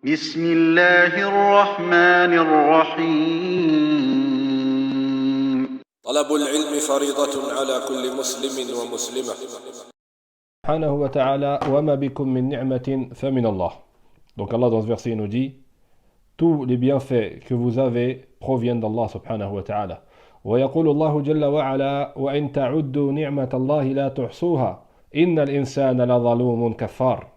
بسم الله الرحمن الرحيم طلب العلم فريضة على كل مسلم ومسلمة. Subhanahu wa ta'ala, wa ma bikum min ni'matin fa min Allah. Donc Allah dans ce verset il nous dit, tous les bienfaits que vous avez proviennent d'Allah subhanahu wa ta'ala. ويقول الله جل وعلا وإن تعدوا نعمة الله لا تحصوها إن الإنسان لظلوم كفار.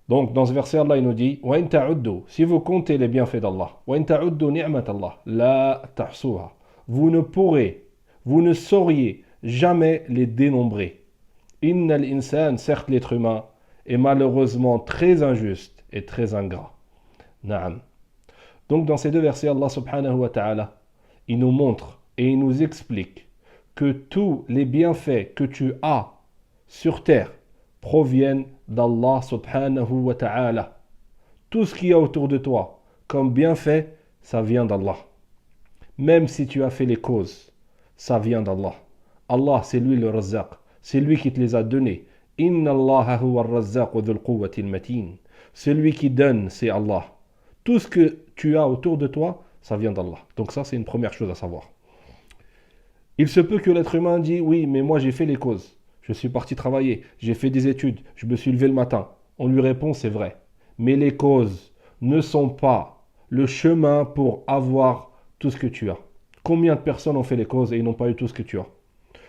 Donc dans ce verset Allah il nous dit وإن تعدوا, si vous comptez les bienfaits d'Allah, وإن تعدوا نعمة الله لا تحصوها, vous ne pourrez, vous ne sauriez jamais les dénombrer. Inna al-insan, certes l'être humain, est malheureusement très injuste et très ingrat. Na'am. Donc dans ces deux versets, Allah subhanahu wa ta'ala, il nous montre et il nous explique que tous les bienfaits que tu as sur terre proviennent d'Allah subhanahu wa ta'ala. Tout ce qu'il y a autour de toi comme bienfait, ça vient d'Allah. Même si tu as fait les causes, ça vient d'Allah. Allah, c'est lui le Razzaq. C'est lui qui te les a donnés. Inna Allaha huwa ar-razzaqu dhul quwwati al-matin. Celui qui donne, c'est Allah. Tout ce que tu as autour de toi, ça vient d'Allah. Donc ça, c'est une première chose à savoir. Il se peut que l'être humain dise, oui, mais moi j'ai fait les causes. Je suis parti travailler, j'ai fait des études, je me suis levé le matin. On lui répond, c'est vrai. Mais les causes ne sont pas le chemin pour avoir tout ce que tu as. Combien de personnes ont fait les causes et ils n'ont pas eu tout ce que tu as?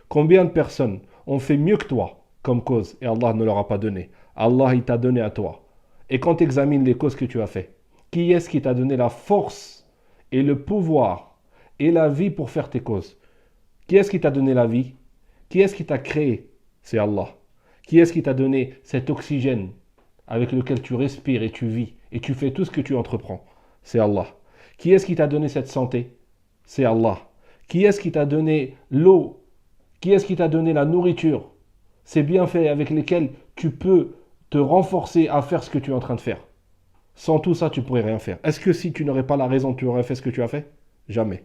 Combien de personnes ont fait mieux que toi comme cause et Allah ne leur a pas donné? Allah, il t'a donné à toi. Et quand tu examines les causes que tu as fait, qui est-ce qui t'a donné la force et le pouvoir et la vie pour faire tes causes? Qui est-ce qui t'a donné la vie? Qui est-ce qui t'a créé? C'est Allah. Qui est-ce qui t'a donné cet oxygène avec lequel tu respires et tu vis et tu fais tout ce que tu entreprends? C'est Allah. Qui est-ce qui t'a donné cette santé? C'est Allah. Qui est-ce qui t'a donné l'eau? Qui est-ce qui t'a donné la nourriture? Ces bienfaits avec lesquels tu peux te renforcer à faire ce que tu es en train de faire. Sans tout ça, tu ne pourrais rien faire. Est-ce que si tu n'aurais pas la raison, tu aurais fait ce que tu as fait? Jamais.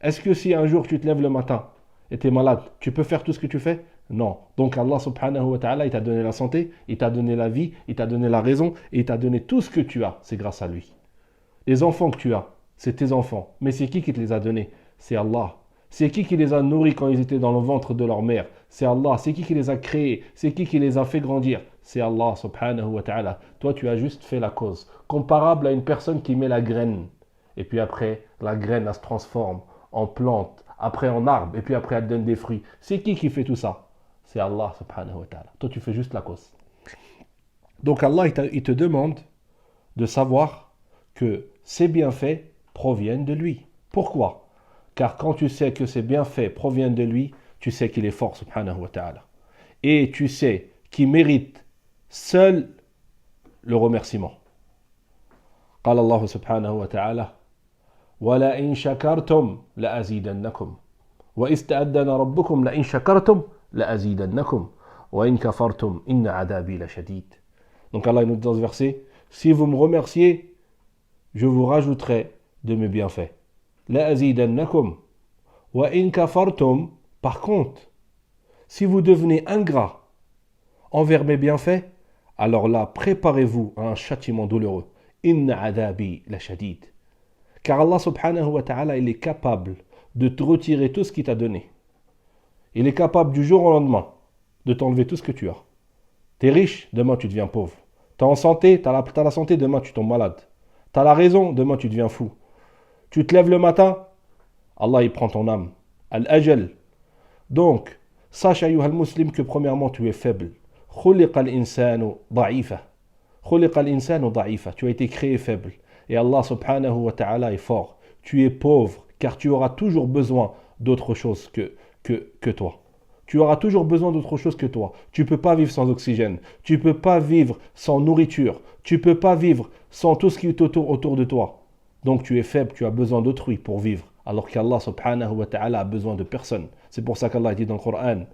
Est-ce que si un jour tu te lèves le matin et tu es malade, tu peux faire tout ce que tu fais? Non. Donc Allah subhanahu wa ta'ala, il t'a donné la santé, il t'a donné la vie, il t'a donné la raison et il t'a donné tout ce que tu as. C'est grâce à lui. Les enfants que tu as, c'est tes enfants. Mais c'est qui te les a donnés? C'est Allah. C'est qui les a nourris quand ils étaient dans le ventre de leur mère? C'est Allah. C'est qui les a créés? C'est qui les a fait grandir? C'est Allah subhanahu wa ta'ala. Toi, tu as juste fait la cause. Comparable à une personne qui met la graine. Et puis après, la graine, elle se transforme en plante. Après en arbre. Et puis après, elle donne des fruits. C'est qui fait tout ça? C'est Allah subhanahu wa ta'ala. Toi, tu fais juste la cause. Donc Allah, il te demande de savoir que ces bienfaits proviennent de lui. Pourquoi? Car quand tu sais que ces bienfaits proviennent de lui, tu sais qu'il est fort, subhanahu wa ta'ala. Et tu sais qu'il mérite seul le remerciement. قال الله سبحانه وتعالى ولئن شكرتم لأزيدنكم وإذ ربكم لئن شكرتم لأزيدنكم وإن كفرتم إن عذابي لشديد. Donc Allah nous dit dans ce verset, si vous me remerciez, je vous rajouterai de mes bienfaits. La azidannakum wa in kafartum. Par contre, si vous devenez ingrat envers mes bienfaits, alors là, préparez-vous à un châtiment douloureux. Inna adabi la shadid. Car Allah subhanahu wa ta'ala, il est capable de te retirer tout ce qu'il t'a donné. Il est capable du jour au lendemain de t'enlever tout ce que tu as. T'es riche, demain tu deviens pauvre. T'es en santé, t'as la santé, demain tu tombes malade. T'as la raison, demain tu deviens fou. Tu te lèves le matin, Allah il prend ton âme. Al-ajal. Donc, sache ayyuhal muslim que premièrement tu es faible. Khuliqa al-insanu da'ifa. Khuliqa al-insanu da'ifa. Tu as été créé faible. Et Allah subhanahu wa ta'ala est fort. Tu es pauvre car tu auras toujours besoin d'autre chose que toi. Tu auras toujours besoin d'autre chose que toi. Tu ne peux pas vivre sans oxygène. Tu ne peux pas vivre sans nourriture. Tu ne peux pas vivre sans tout ce qui est autour de toi. Donc tu es faible, tu as besoin d'autrui pour vivre. Alors qu'Allah subhanahu wa ta'ala a besoin de personne. C'est pour ça qu'Allah dit dans le Coran,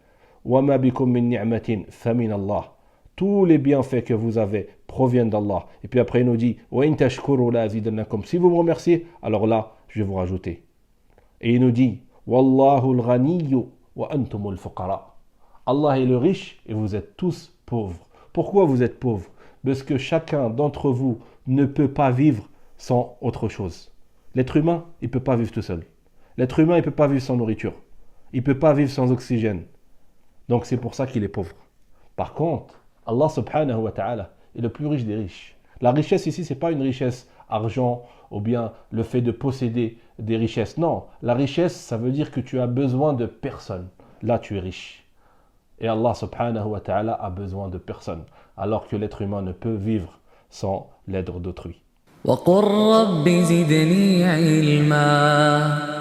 وَمَا بِكُم مِّن نِعْمَةٍ فَمِنَ اللَّهِ. Tous les bienfaits que vous avez proviennent d'Allah. Et puis après il nous dit, وَإِن تَشْكُرُوا لَأَزِيدَنَّكُمْ. Si vous me remerciez, alors là, je vais vous rajouter. Et il nous dit, وَاللَّهُ الْغَنِيُّ وَأَنْتُمُ الْفُقَرَاءُ. Allah est le riche et vous êtes tous pauvres. Pourquoi vous êtes pauvres? Parce que chacun d'entre vous ne peut pas vivre sans autre chose. L'être humain, il ne peut pas vivre tout seul. L'être humain, il ne peut pas vivre sans nourriture. Il ne peut pas vivre sans oxygène. Donc c'est pour ça qu'il est pauvre. Par contre, Allah subhanahu wa ta'ala est le plus riche des riches. La richesse ici, ce n'est pas une richesse argent ou bien le fait de posséder des richesses. Non, la richesse, ça veut dire que tu as besoin de personne. Là, tu es riche. Et Allah subhanahu wa ta'ala a besoin de personne. Alors que l'être humain ne peut vivre sans l'aide d'autrui. وقل رب زدني علما